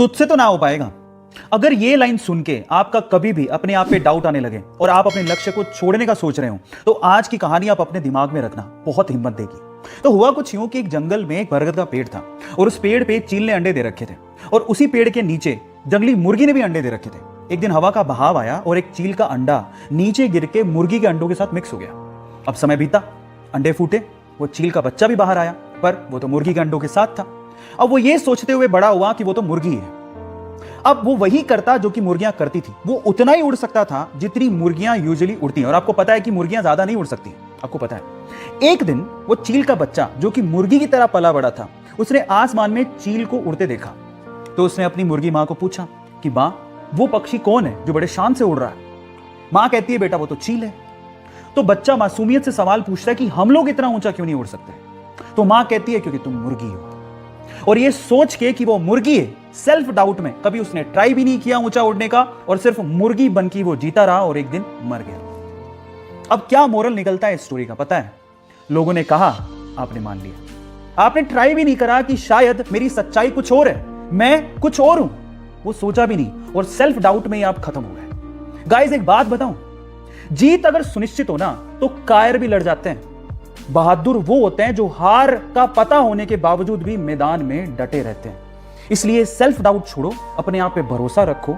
तुझसे तो ना हो पाएगा। अगर ये लाइन सुन के आपका कभी भी अपने आप पे डाउट आने लगे और आप अपने लक्ष्य को छोड़ने का सोच रहे हो, तो आज की कहानी आप अपने दिमाग में रखना, बहुत हिम्मत देगी। तो हुआ कुछ यूं कि एक जंगल में एक बरगद का पेड़ था और उस पेड़ पे चील ने अंडे दे रखे थे और उसी पेड़ के नीचे जंगली मुर्गी ने भी अंडे दे रखे थे। एक दिन हवा का बहाव आया और एक चील का अंडा नीचे गिर के मुर्गी के अंडों के साथ मिक्स हो गया। अब समय बीता, अंडे फूटे, वो चील का बच्चा भी बाहर आया, पर वो तो मुर्गी के अंडों के साथ था। अब वो ये सोचते हुए बड़ा हुआ कि वो तो मुर्गी है। अब वो वही करता जो कि मुर्गियां करती थी, वो उतना ही उड़ सकता था जितनी मुर्गियां यूजुअली उड़ती हैं। और आपको पता है कि मुर्गियां ज्यादा नहीं उड़ सकती, आपको पता है। एक दिन वो चील का बच्चा जो कि मुर्गी की तरह पला बड़ा था, उसने आसमान में चील को उड़ते देखा। तो उसने अपनी मुर्गी मां को पूछा कि मां, वो पक्षी कौन है जो बड़े शान से उड़ रहा है? मां कहती है, बेटा वो तो चील है। तो बच्चा मासूमियत से सवाल पूछता है कि हम लोग इतना ऊंचा क्यों नहीं उड़ सकते? तो मां कहती है, क्योंकि तुम मुर्गी हो। और ये सोच के कि वो मुर्गी है, सेल्फ डाउट में कभी उसने ट्राई भी नहीं किया ऊंचा उड़ने का और सिर्फ मुर्गी बन के वो जीता रहा और एक दिन मर गया। अब क्या मोरल निकलता है इस स्टोरी का पता है? लोगों ने कहा, आपने मान लिया। आपने ट्राई भी नहीं करा कि शायद मेरी सच्चाई कुछ और है, मैं कुछ और हूं, वो सोचा भी नहीं और सेल्फ डाउट में ही आप खत्म हो गए। गाइस एक बात बताऊं, जीत अगर सुनिश्चित हो ना तो कायर भी लड़ जाते हैं। बहादुर वो होते हैं जो हार का पता होने के बावजूद भी मैदान में डटे रहते हैं। इसलिए सेल्फ डाउट छोड़ो, अपने आप पे भरोसा रखो।